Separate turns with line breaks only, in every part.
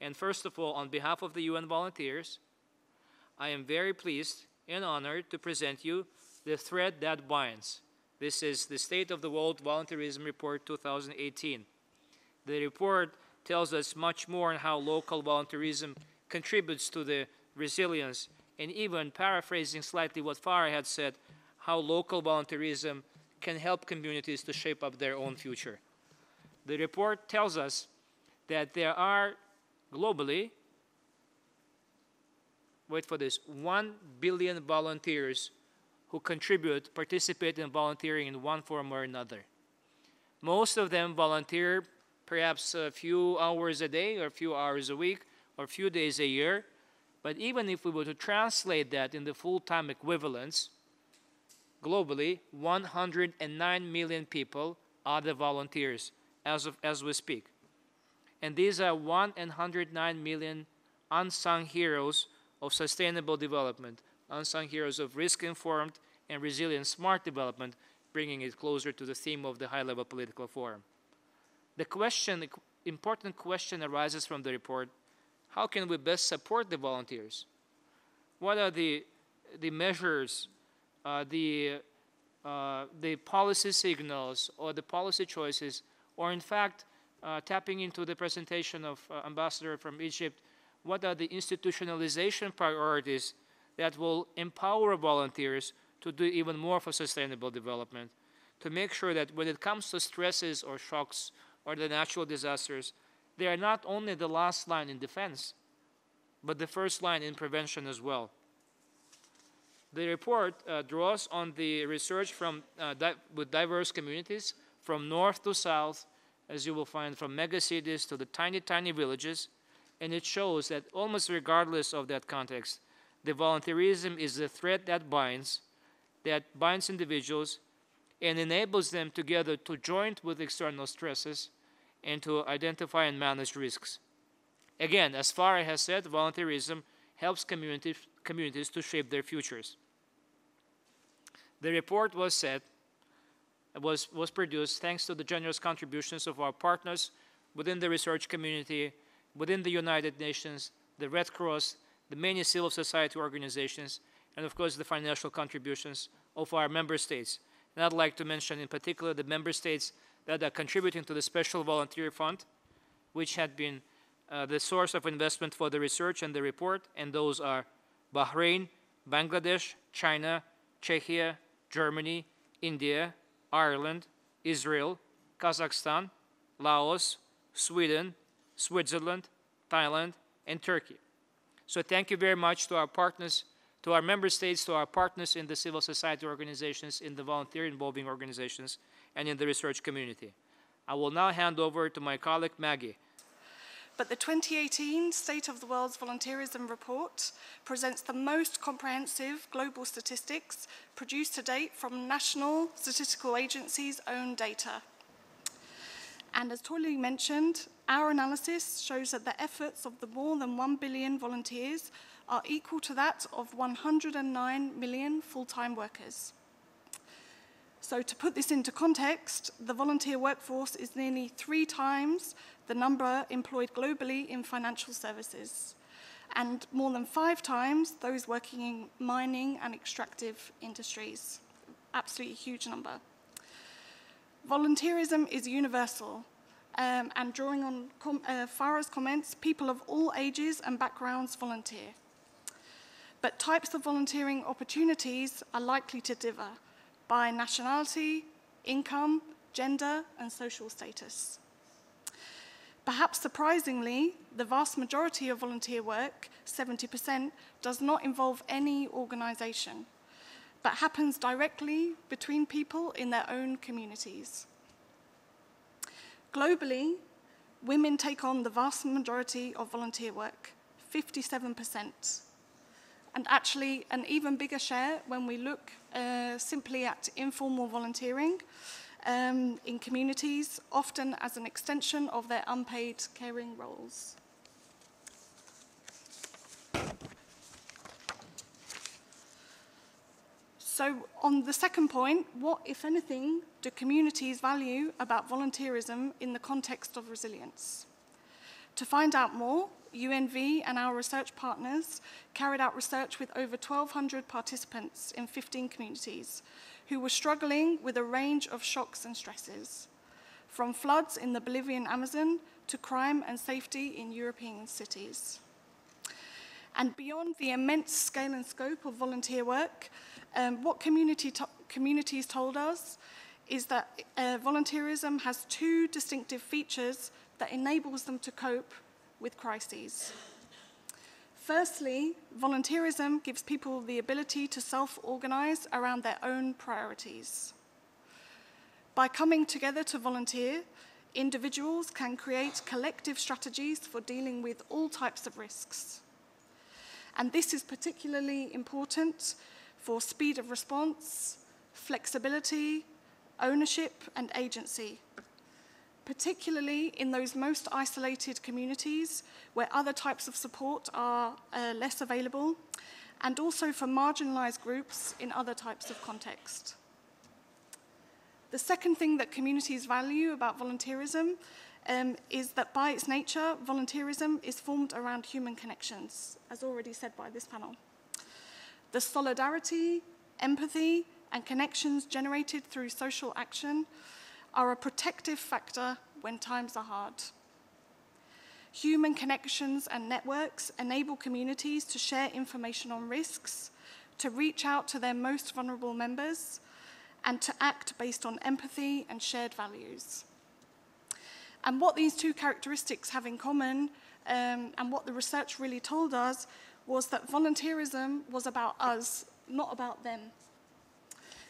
And first of all, on behalf of the UN volunteers, I am very pleased and honored to present you the thread that binds. This is the State of the World Volunteerism Report 2018. The report tells us much more on how local volunteerism contributes to the resilience, and even paraphrasing slightly what Farah had said, how local volunteerism can help communities to shape up their own future. The report tells us that there are globally, wait for this, 1 billion volunteers who participate in volunteering in one form or another. Most of them volunteer perhaps a few hours a day or a few hours a week or a few days a year. But even if we were to translate that in the full-time equivalents, globally, 109 million people are the volunteers as we speak. And these are 109 million unsung heroes of sustainable development, unsung heroes of risk-informed and resilient smart development, bringing it closer to the theme of the high-level political forum. The important question arises from the report: how can we best support the volunteers? What are the measures, the policy signals, or the policy choices, or in fact, tapping into the presentation of Ambassador from Egypt, what are the institutionalization priorities that will empower volunteers to do even more for sustainable development, to make sure that when it comes to stresses or shocks or the natural disasters, they are not only the last line in defense, but the first line in prevention as well. The report draws on the research from with diverse communities from north to south, as you will find, from megacities to the tiny, tiny villages, and it shows that almost regardless of that context, the volunteerism is the thread that binds individuals and enables them together to join with external stresses and to identify and manage risks. Again, as Farah has said, volunteerism helps communities to shape their futures. The report was produced thanks to the generous contributions of our partners within the research community, within the United Nations, the Red Cross, the many civil society organizations, and of course the financial contributions of our member states. And I'd like to mention in particular the member states that are contributing to the Special Volunteer Fund, which had been the source of investment for the research and the report, and those are Bahrain, Bangladesh, China, Czechia, Germany, India, Ireland, Israel, Kazakhstan, Laos, Sweden, Switzerland, Thailand, and Turkey. So thank you very much to our partners, to our member states, to our partners in the civil society organizations, in the volunteer involving organizations, and in the research community. I will now hand over to my colleague Maggie.
But the 2018 State of the World's Volunteerism Report presents the most comprehensive global statistics produced to date from national statistical agencies' own data. And as Toili mentioned, our analysis shows that the efforts of the more than 1 billion volunteers are equal to that of 109 million full-time workers. So to put this into context, the volunteer workforce is nearly 3 times the number employed globally in financial services, and more than 5 times those working in mining and extractive industries. Absolutely huge number. Volunteerism is universal, and drawing on Farah's comments, people of all ages and backgrounds volunteer. But types of volunteering opportunities are likely to differ by nationality, income, gender, and social status. Perhaps surprisingly, the vast majority of volunteer work, 70%, does not involve any organization, but happens directly between people in their own communities. Globally, women take on the vast majority of volunteer work, 57%. And actually, an even bigger share when we look simply at informal volunteering in communities, often as an extension of their unpaid caring roles. So on the second point, what, if anything, do communities value about volunteerism in the context of resilience? To find out more, UNV and our research partners carried out research with over 1,200 participants in 15 communities who were struggling with a range of shocks and stresses, from floods in the Bolivian Amazon to crime and safety in European cities. And beyond the immense scale and scope of volunteer work, what communities told us is that volunteerism has two distinctive features that enables them to cope with crises. Firstly, volunteerism gives people the ability to self-organize around their own priorities. By coming together to volunteer, individuals can create collective strategies for dealing with all types of risks. And this is particularly important for speed of response, flexibility, ownership, and agency, particularly in those most isolated communities where other types of support are less available, and also for marginalized groups in other types of context. The second thing that communities value about volunteerism is that by its nature, volunteerism is formed around human connections, as already said by this panel. The solidarity, empathy, and connections generated through social action are a protective factor when times are hard. Human connections and networks enable communities to share information on risks, to reach out to their most vulnerable members, and to act based on empathy and shared values. And what these two characteristics have in common, and what the research really told us, was that volunteerism was about us, not about them.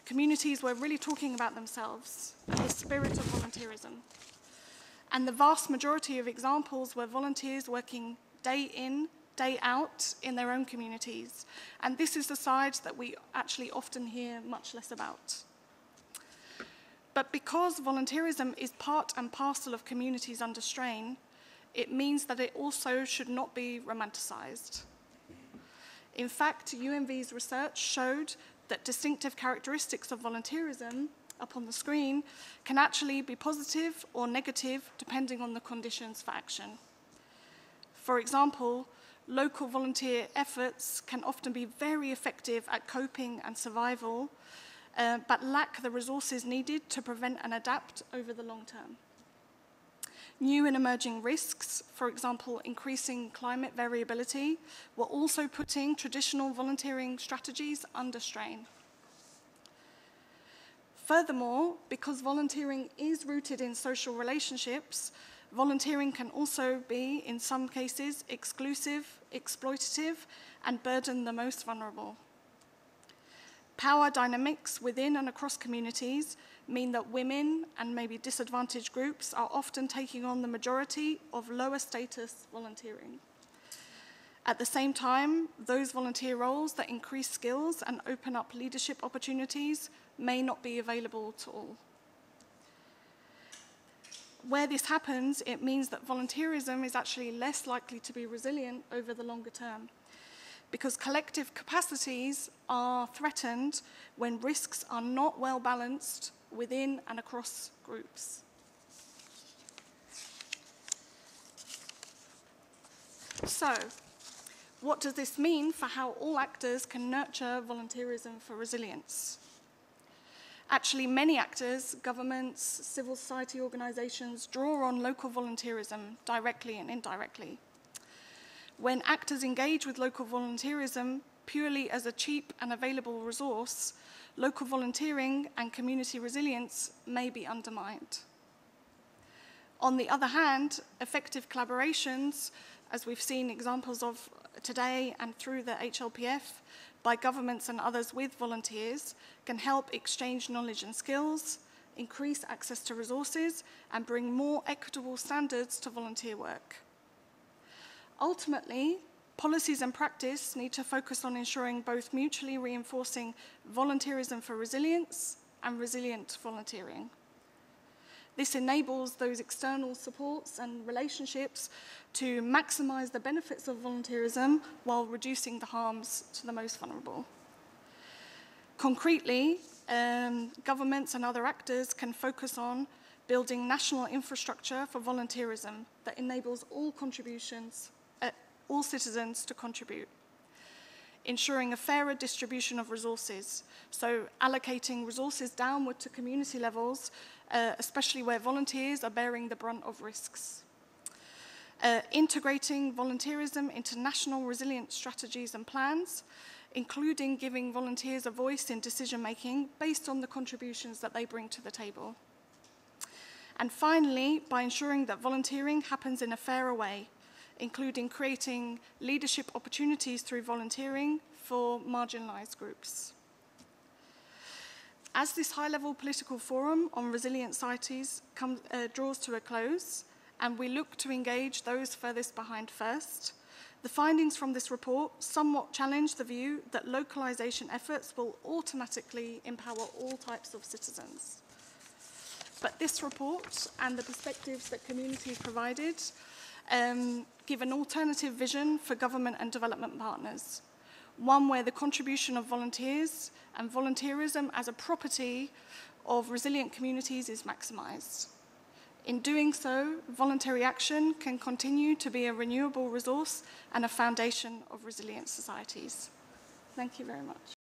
Communities were really talking about themselves, the spirit of volunteerism. And the vast majority of examples were volunteers working day in, day out in their own communities. And this is the side that we actually often hear much less about. But because volunteerism is part and parcel of communities under strain, it means that it also should not be romanticized. In fact, UNV's research showed that distinctive characteristics of volunteerism up on the screen can actually be positive or negative depending on the conditions for action. For example, local volunteer efforts can often be very effective at coping and survival, but lack the resources needed to prevent and adapt over the long term. New and emerging risks, for example, increasing climate variability, were also putting traditional volunteering strategies under strain. Furthermore, because volunteering is rooted in social relationships, volunteering can also be, in some cases, exclusive, exploitative, and burden the most vulnerable. Power dynamics within and across communities mean that women and maybe disadvantaged groups are often taking on the majority of lower status volunteering. At the same time, those volunteer roles that increase skills and open up leadership opportunities may not be available to all. Where this happens, it means that volunteerism is actually less likely to be resilient over the longer term, because collective capacities are threatened when risks are not well balanced within and across groups. So, what does this mean for how all actors can nurture volunteerism for resilience? Actually, many actors, governments, civil society organizations, draw on local volunteerism directly and indirectly. When actors engage with local volunteerism purely as a cheap and available resource, local volunteering and community resilience may be undermined. On the other hand, effective collaborations, as we've seen examples of today and through the HLPF, by governments and others with volunteers, can help exchange knowledge and skills, increase access to resources, and bring more equitable standards to volunteer work. Ultimately, policies and practice need to focus on ensuring both mutually reinforcing volunteerism for resilience and resilient volunteering. This enables those external supports and relationships to maximize the benefits of volunteerism while reducing the harms to the most vulnerable. Concretely, governments and other actors can focus on building national infrastructure for volunteerism that enables all contributions, all citizens to contribute. Ensuring a fairer distribution of resources, so allocating resources downward to community levels, especially where volunteers are bearing the brunt of risks. Integrating volunteerism into national resilience strategies and plans, including giving volunteers a voice in decision-making based on the contributions that they bring to the table. And finally, by ensuring that volunteering happens in a fairer way, including creating leadership opportunities through volunteering for marginalised groups. As this high-level political forum on resilient societies draws to a close, and we look to engage those furthest behind first, the findings from this report somewhat challenge the view that localisation efforts will automatically empower all types of citizens. But this report and the perspectives that communities provided give an alternative vision for government and development partners, one where the contribution of volunteers and volunteerism as a property of resilient communities is maximised. In doing so, voluntary action can continue to be a renewable resource and a foundation of resilient societies. Thank you very much.